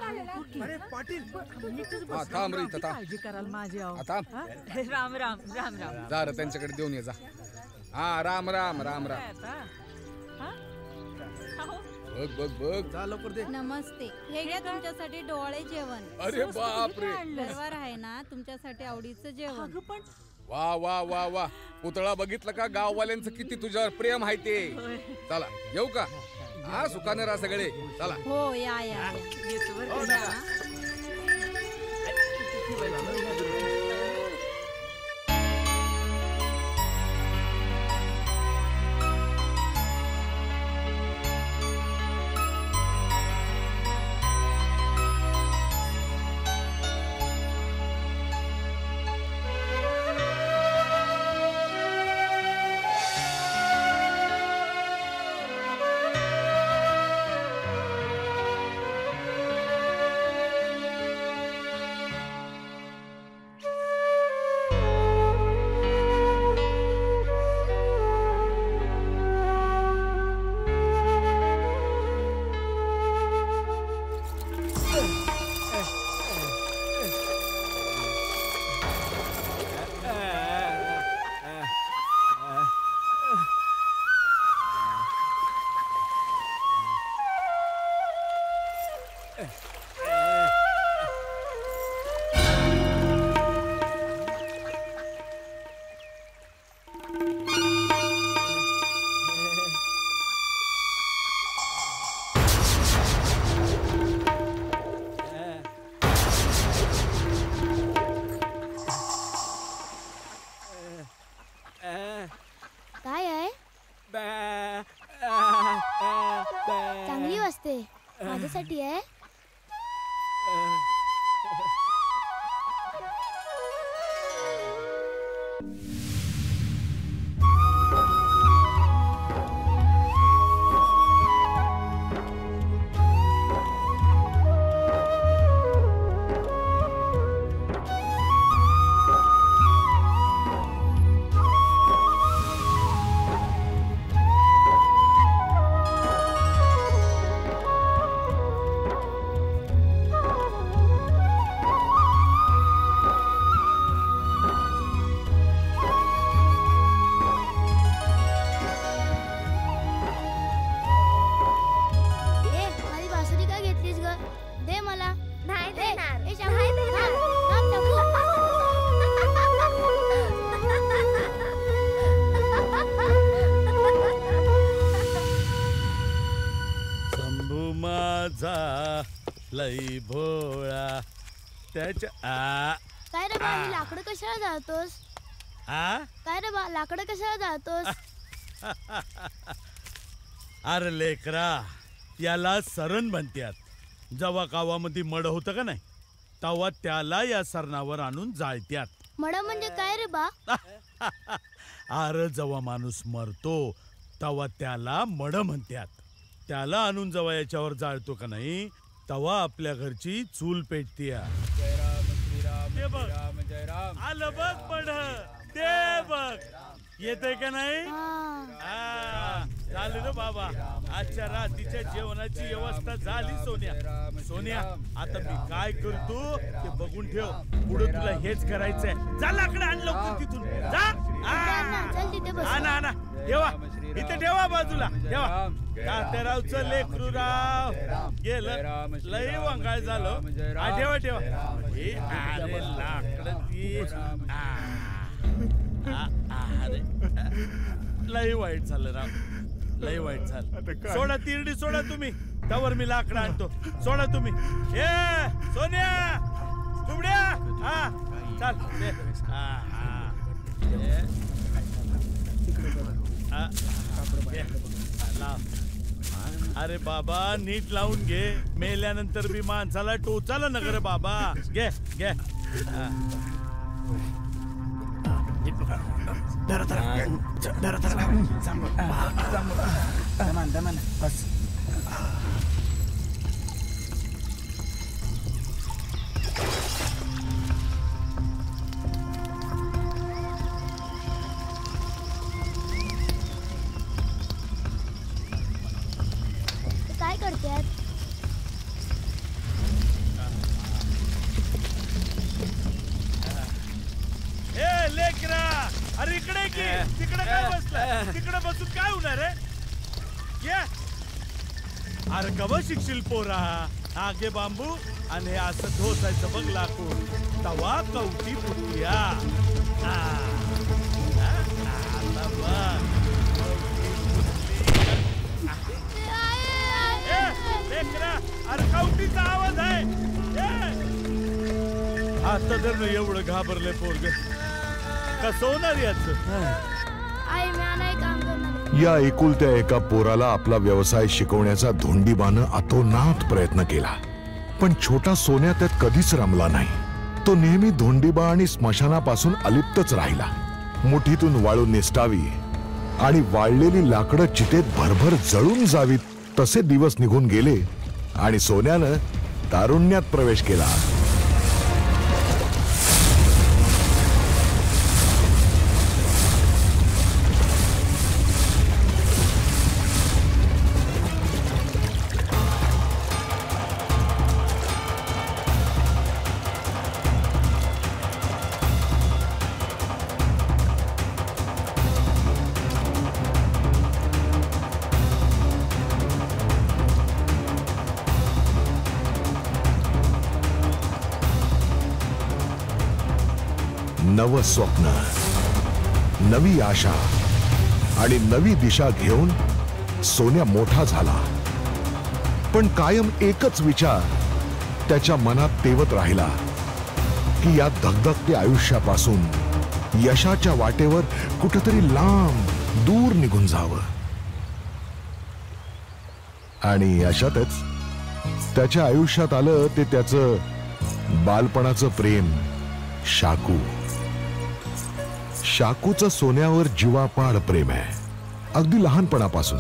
अरे पाटील थांब रे इथं काळजी कराल माझी आहो. थांब राम राम राम राम. जा रे त्यांच्याकडे देऊन ये जा. हा राम राम राम राम. बघ बघ बघ जा लवकर दे. नमस्ते, हे घ्या तुमच्यासाठी डोळे जेवण. अरे बाप रे. घरवर आहे ना तुमच्यासाठी आवडीचं जेवण. वा वा वा वा. पुतळा बघितलं का? गाववाल्यांचं किती तुझ्यावर प्रेम आहे ते. चला येऊ का? हा सुखाने राहा सगळे. चला. हो या या. काय आहे? चांगली वाजते. माझ्यासाठी आहे. लई भोळा त्याच्या काय रे बा लाकडं कशाला जाळतोस? काय रे बा लाकडं कशाला जाळतोस? अरे लेकरा याला सरण म्हणतात. जेव्हा गावामध्ये मड होतं का नाही तेव्हा त्याला या सरणावर आणून जाळत्यात. मड म्हणजे काय रे बा? अरे जेव्हा माणूस मरतो तेव्हा त्याला मड म्हणतात. त्याला आणून जेव्हा याच्यावर जाळतो का नाही तेव्हा आपल्या घरची चूल पेटते. जय राम श्रीराम राम जय राम. आलं बघ मड ते बघ येतंय का नाही? झालं ना बाबा. आजच्या रात्रीच्या जेवणाची व्यवस्था झाली. सोन्या आता मी काय करतो ते बघून ठेव. पुढे तुला हेच करायचंय. जा लाकडं आण लवकर तिथून जा. ठेवा इथे ठेवा बाजूला ठेवा. तात्यारावचं लेकरूराव गेलं लई वंगाळ झालं. ठेवा ठेवा. अरे लाकडं ती लई वाईट झालं राव. लई वाईट झालं. सोडा तिरडी सोडा तुम्ही. त्यावर मी लाकडं आणतो. सोडा तुम्ही. ए सोन्या कुबड्या हा चाल. अरे बाबा नीट लावून घे. मेल्यानंतर बी माणसाला टोचाला नगर बाबा. घे घे. काय करतात? की तिकडे काय बसलाय? तिकडे बसून काय होणार आहे? ये अरे कवा शिकशील पोरा? आगे बांबू आणि हे असं ढोसायचं बघ लाकूड, तवा कवटी फुटल्या. आता बघ लेकरा, अरे कवटीचा आवाज आहे. आता जर न एवढं घाबरले पोरग कसं होणार याच? आई म्या नाही काम करणार. या एकुलत्या एका पोराला आपला व्यवसाय शिकवण्याचा धोंडीबानं अतोनात प्रयत्न केला, पण छोटा सोन्या त्यात कधीच रमला नाही. तो नेहमी धोंडीबा आणि स्मशानापासून अलिप्तच राहिला. मुठीतून वाळू निसटावी आणि वाळलेली लाकडं चितेत भरभर जळून जावीत तसे दिवस निघून गेले आणि सोन्यानं तारुण्यात प्रवेश केला. नव स्वप्न, नवी आशा आणि नवी दिशा घेऊन सोन्या मोठा झाला. पण कायम एकच विचार त्याच्या मनात तेवत राहिला की या धगधगत्या आयुष्यापासून यशाच्या वाटेवर कुठेतरी लांब दूर निघून जावं. आणि अशातच त्याच्या आयुष्यात आलं ते त्याचं बालपणाचं प्रेम शाकू. शाकूचं सोन्यावर जीवापाड प्रेम आहे, अगदी लहानपणापासून.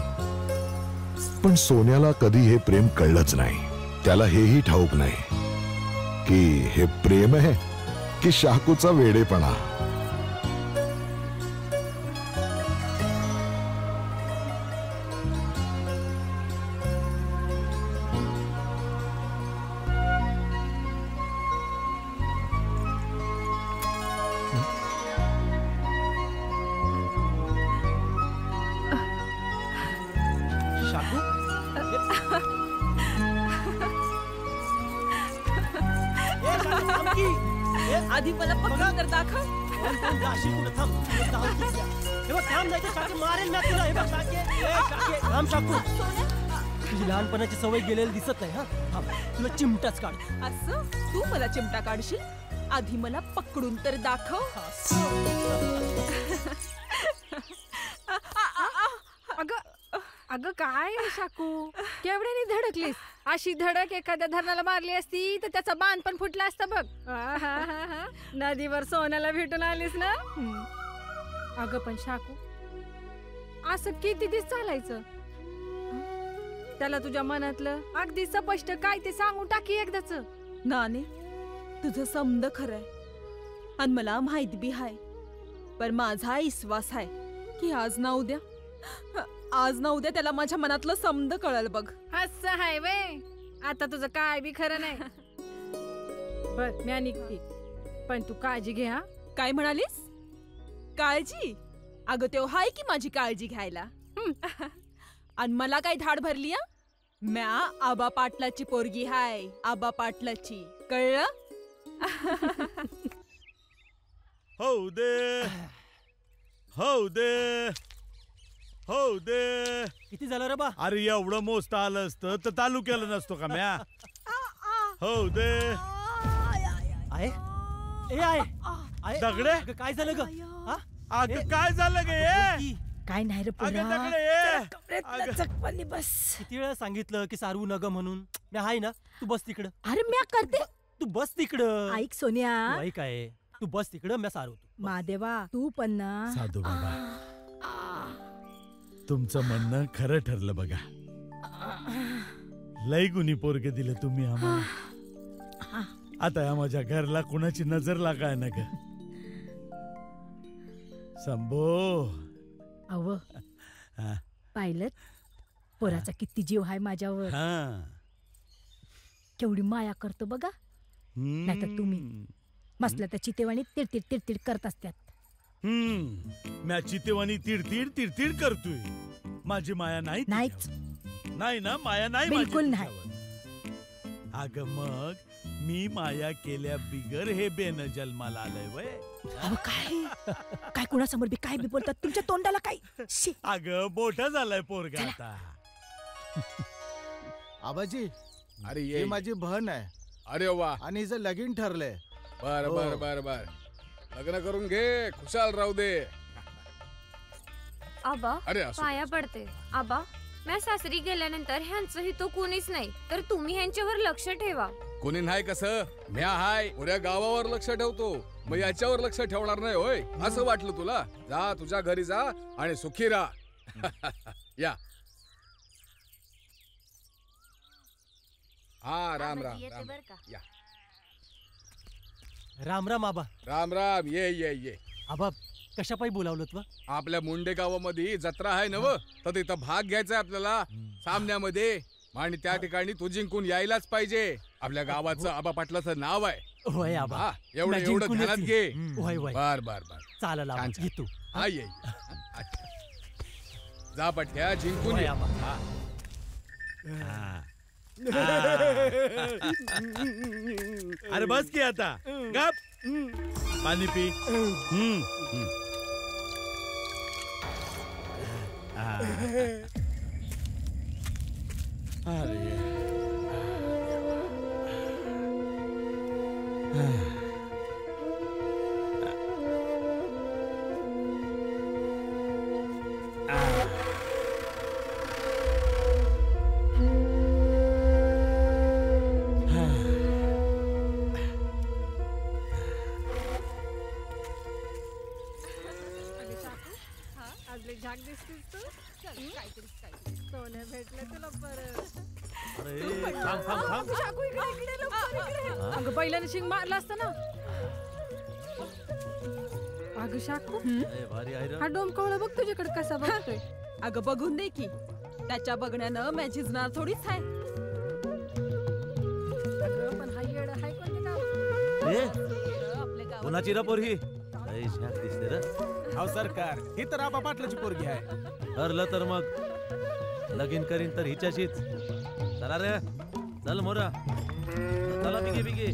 पण सोन्याला कधी हे प्रेम कळलंच नाही. त्याला हेही ठाऊक नाही की हे प्रेम आहे की शाकूचा वेडेपणा. आधी मला पकडून तर दाखव. तुझी लहानपणाची सवय गेलेली दिसत नाही. हा तुला चिमटाच काढ. असं तू मला चिमटा काढशील? आधी मला पकडून तर दाखव. अगं काय शाकू, केवढ्यानी धडकलीस? अशी धडक एखाद्या धरणाला मारली असती तर त्याचा बांध पण फुटला असता बघ. नदीवर सोन्याला भेटून आलीस ना. अगं पण शाकू, असं किती दिवस चालायचं? त्याला तुझ्या मनातलं अगदी स्पष्ट काय ते सांगून टाकी एकदाच. नाने, तुझं समद खरंय आणि मला माहित बी हाय. पण माझा विश्वास आहे की आज ना उद्या त्याला माझ्या मनातलं समद कळल बघ. असं हाय वे. आता तुझं काय बी खरं नाही. बर मी निघते, पण तू काळजी घे. हा काय म्हणालीस? काळजी? अगं तेव्हा हाय की माझी काळजी घ्यायला. आणि मला काय धाड भरली? म्या आबा पाटलाची पोरगी हाय, आबा पाटलाची. कळलं? हो दे, हो दे, हो दे. किती झालं रे बा? अरे एवढं मोजता आलं असतं तर तालुक्याला नसतो का म्या? हो दे. आहे ए आहे दगडे, काय झालं ग? अगं काय झालं गे? काय नाही रे दगडे बस. किती वेळा सांगितलं की सारवू नग म्हणून? मी आहे ना, तू बस तिकडं. अरे म्या करते. तू बस तिकडं. ऐक सोनिया, ऐक आहे, तू बस तिकडं, मी सारवतो. महादेवा तू पण ना. साधू बाबा, तुमचं म्हणणं खरं ठरलं बघा. लय गुणी पोरगे दिले तुम्ही आम्हाला. आता या माझ्या घरला कुणाची नजर लागाय ना ग. संभो अव पाहिलं पोराचा किती जीव हाय माझ्यावर. केवढी माया करतो बघा. नाहीतर तुम्ही मसल्या त्या चितेवाणी तिडतिड करत असतात. मॅची तेव्हानी तिडतीड तिडतीड करतोय. माझी माया नाही नाहीच. नाही ना, माया नाही बिलकुल माझी नाही. तिच्यावर. अगं मग मी माया केल्या बिगर हे बेन जन्माला आलंय वय. अहो काय काय कुणासमोर बी काय बी बोलतात, तुमच्या तोंडाला काय. शी. अगं मोठा झालाय पोरगा आता. आबाजी, अरे ही ये. माझी बहन आहे अरे वा. आणि हिचं लगीन ठरलंय. बर हो. बर बर बर. लग्न करून घे, खुशाल राहू दे. आबा अरे असू दे. पाया पडते. आबा मी सासरी गेल्यानंतर ह्यांचंही तो कोणीच नाही, तर तुम्ही ह्यांच्यावर लक्ष ठेवा. कोणी नाही कसं, म्या हाय. पुऱ्या गावावर लक्ष ठेवतो, मग याच्यावर लक्ष ठेवणार नाही होय असं वाटलं तुला? जा तुझ्या घरी जा आणि सुखी राहा. या. हा राम राम राम. या. राम राम आबा. राम राम. ये ये ये. आबा कशा पायी बोलावलं तू? आपल्या मुंडे गावामध्ये जत्रा आहे ना व, तर तिथं भाग घ्यायचा आपल्याला सामन्यामध्ये, आणि त्या ठिकाणी तू जिंकून यायलाच पाहिजे. आपल्या गावाचं आबा पाटलाचं नाव आहे. होय आबा. हा, एवढं मी एवढं जिंकून ध्यानात येते. घे. होय होय. बर बर बर. चालेल आबा. छान, छान. ये तू. हा ये. अच्छा. जा पठ्या, जिंकून होय ये. आबा. हा. अरे बस की आता. गप. पाणी पी. झाक दिसतीस तू. सोने भेटले तुला परत. अगं बैलाने शिंग मारला असता ना. अगं शाकू, हा डोमकवळा बघ तुझ्याकडे कसा बघतोय. अगं बघून दे की, त्याच्या बघण्यानं मॅ झिजणार थोडीच आहे. पण हा येड हाय कोणते आपल्या गावात कोणाची र पोरगी? दिसते र. अहो सरकार, ही तर आबा पाटलाची पोरगी आहे. ठरलं तर मग लगीन करीन तर हिच्याशीच. चला रे, चल मोरा, चला बिगे बिगे.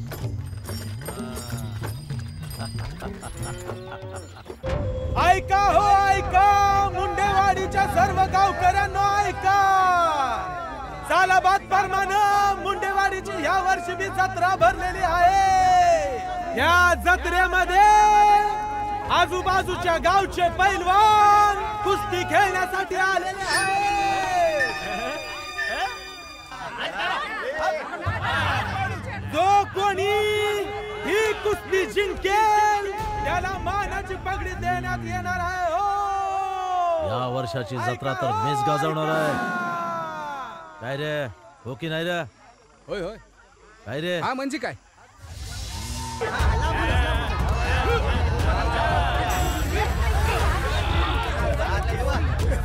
ऐका हो ऐका, मुंडेवाडीच्या सर्व गावकऱ्यांनो ऐका. सालाबाद प्रमाणे मुंडेवाडीची या वर्षी बी जत्रा भरलेली आहे. या जत्रेमध्ये आजूबाजूच्या गावचे पैलवान कुस्ती खेळण्यासाठी आलेले आहेत. जो कोणी ही कुस्ती जिंकेल त्याला मानाची पगडी देण्यात येणार आहे. हो, या वर्षाची जत्रा तर मेच गाजवणार आहे. काय रे, हो की नाही रे? होय होय. काय रे? हा म्हणजे काय?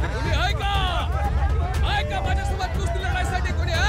कोणी आहे का? आहे का माझ्यासोबत कुस्ती लढायसाठी? कोणी आहे?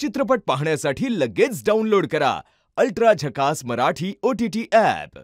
चित्रपट पाहण्यासाठी लगेच डाउनलोड करा अल्ट्रा झकास मराठी OTT ॲप.